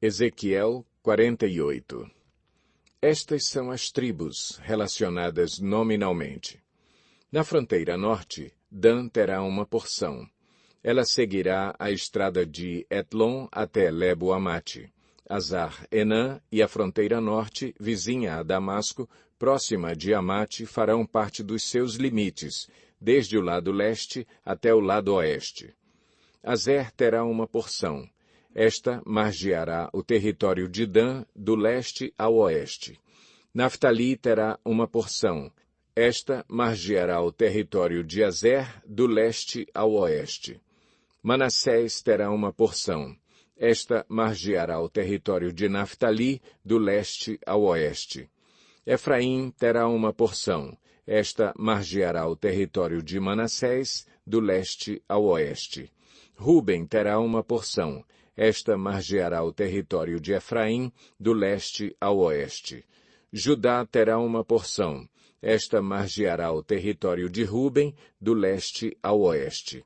Ezequiel 48. Estas são as tribos relacionadas nominalmente. Na fronteira norte, Dan terá uma porção. Ela seguirá a estrada de Etlon até Lebo-Amate. Azar-Enã e a fronteira norte, vizinha a Damasco, próxima de Amate, farão parte dos seus limites, desde o lado leste até o lado oeste. Azer terá uma porção. Esta margeará o território de Dan do leste ao oeste. Naftali terá uma porção. Esta margeará o território de Azer do leste ao oeste. Manassés terá uma porção. Esta margeará o território de Naftali do leste ao oeste. Efraim terá uma porção. Esta margeará o território de Manassés do leste ao oeste. Ruben terá uma porção. Esta margeará o território de Efraim do leste ao oeste. Judá terá uma porção. Esta margeará o território de Ruben do leste ao oeste.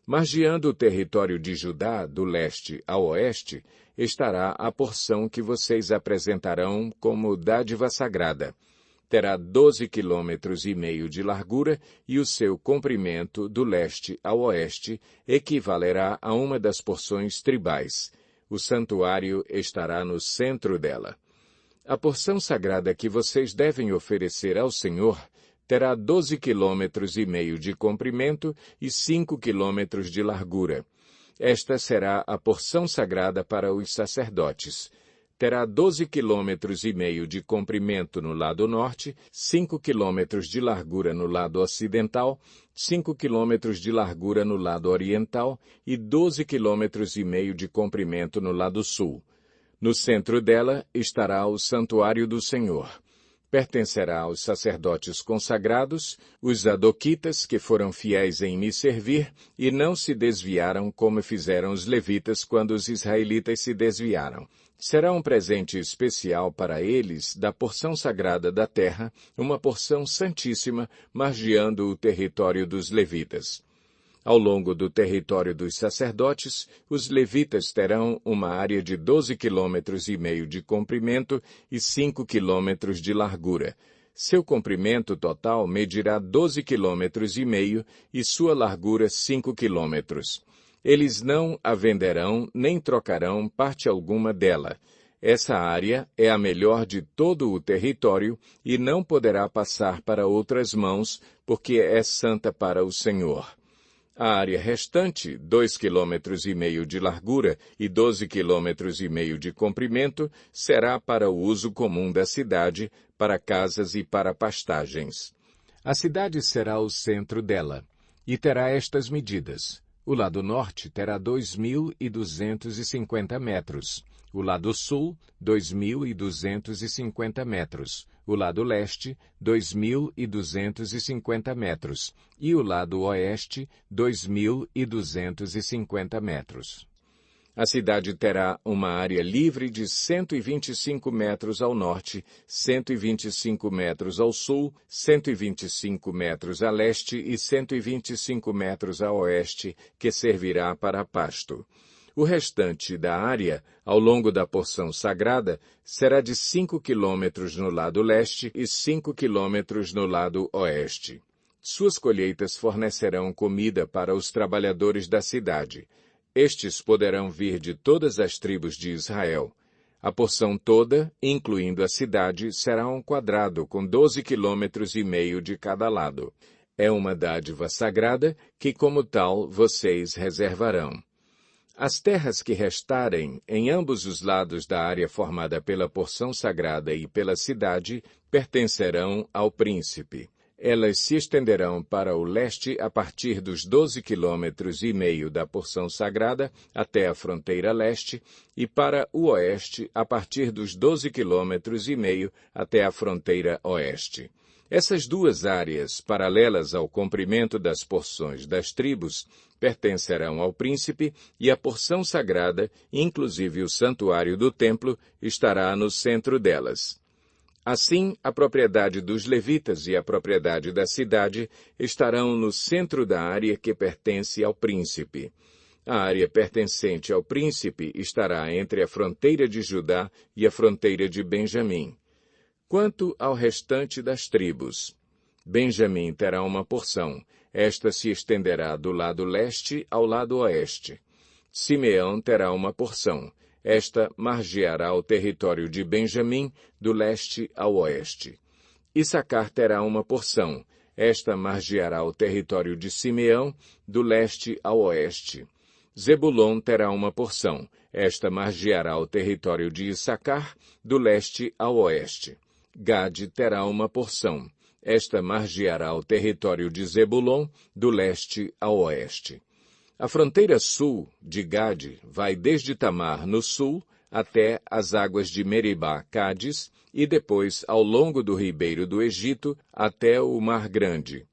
Margeando o território de Judá do leste ao oeste, estará a porção que vocês apresentarão como dádiva sagrada. Terá 12,5 quilômetros de largura e o seu comprimento do leste ao oeste equivalerá a uma das porções tribais. O santuário estará no centro dela. A porção sagrada que vocês devem oferecer ao Senhor terá 12,5 quilômetros de comprimento e 5 quilômetros de largura. Esta será a porção sagrada para os sacerdotes. Terá 12,5 quilômetros de comprimento no lado norte, 5 quilômetros de largura no lado ocidental, 5 quilômetros de largura no lado oriental e 12,5 quilômetros de comprimento no lado sul. No centro dela estará o santuário do Senhor. Pertencerá aos sacerdotes consagrados, os adoquitas que foram fiéis em me servir e não se desviaram como fizeram os levitas quando os israelitas se desviaram. Será um presente especial para eles da porção sagrada da terra, uma porção santíssima, margeando o território dos levitas. Ao longo do território dos sacerdotes, os levitas terão uma área de 12,5 quilômetros de comprimento e 5 quilômetros de largura. Seu comprimento total medirá 12,5 quilômetros e sua largura 5 quilômetros. Eles não a venderão nem trocarão parte alguma dela. Essa área é a melhor de todo o território e não poderá passar para outras mãos, porque é santa para o Senhor. A área restante, 2,5 quilômetros de largura e 12,5 quilômetros de comprimento, será para o uso comum da cidade, para casas e para pastagens. A cidade será o centro dela, e terá estas medidas. O lado norte terá 2.250 metros. O lado sul, 2.250 metros. O lado leste, 2.250 metros. E o lado oeste, 2.250 metros. A cidade terá uma área livre de 125 metros ao norte, 125 metros ao sul, 125 metros a leste e 125 metros a oeste, que servirá para pasto. O restante da área, ao longo da porção sagrada, será de 5 quilômetros no lado leste e 5 quilômetros no lado oeste. Suas colheitas fornecerão comida para os trabalhadores da cidade. Estes poderão vir de todas as tribos de Israel. A porção toda, incluindo a cidade, será um quadrado com 12,5 quilômetros de cada lado. É uma dádiva sagrada que, como tal, vocês reservarão. As terras que restarem em ambos os lados da área formada pela porção sagrada e pela cidade pertencerão ao príncipe. Elas se estenderão para o leste a partir dos 12,5 quilômetros da porção sagrada até a fronteira leste e para o oeste a partir dos 12,5 quilômetros até a fronteira oeste. Essas duas áreas, paralelas ao comprimento das porções das tribos, pertencerão ao príncipe e a porção sagrada, inclusive o santuário do templo, estará no centro delas. Assim, a propriedade dos levitas e a propriedade da cidade estarão no centro da área que pertence ao príncipe. A área pertencente ao príncipe estará entre a fronteira de Judá e a fronteira de Benjamim. Quanto ao restante das tribos, Benjamim terá uma porção. Esta se estenderá do lado leste ao lado oeste. Simeão terá uma porção. Esta margeará o território de Benjamim do leste ao oeste. Issacar terá uma porção. Esta margeará o território de Simeão do leste ao oeste. Zebulon terá uma porção. Esta margeará o território de Issacar do leste ao oeste. Gade terá uma porção. Esta margeará o território de Zebulon do leste ao oeste. A fronteira sul de Gade vai desde Tamar, no sul, até as águas de Meribá, Cádiz, e depois ao longo do ribeiro do Egito até o Mar Grande.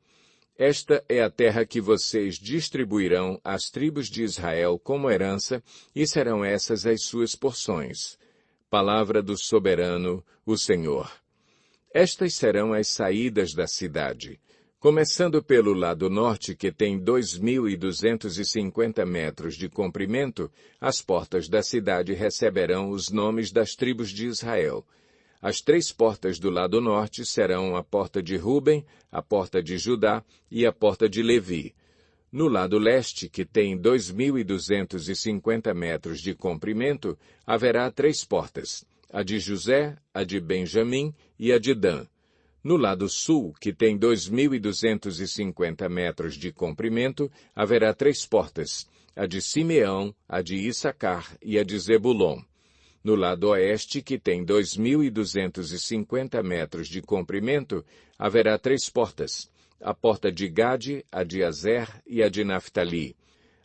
Esta é a terra que vocês distribuirão às tribos de Israel como herança, e serão essas as suas porções. Palavra do soberano, o Senhor. Estas serão as saídas da cidade. Começando pelo lado norte, que tem 2.250 metros de comprimento, as portas da cidade receberão os nomes das tribos de Israel. As 3 portas do lado norte serão a porta de Ruben, a porta de Judá e a porta de Levi. No lado leste, que tem 2.250 metros de comprimento, haverá 3 portas, a de José, a de Benjamim e a de Dan. No lado sul, que tem 2.250 metros de comprimento, haverá 3 portas, a de Simeão, a de Issacar e a de Zebulon. No lado oeste, que tem 2.250 metros de comprimento, haverá 3 portas, a porta de Gade, a de Azer e a de Naftali.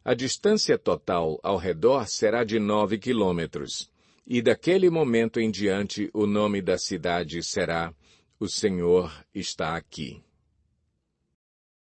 A distância total ao redor será de 9 quilômetros, e daquele momento em diante o nome da cidade será: O Senhor está aqui.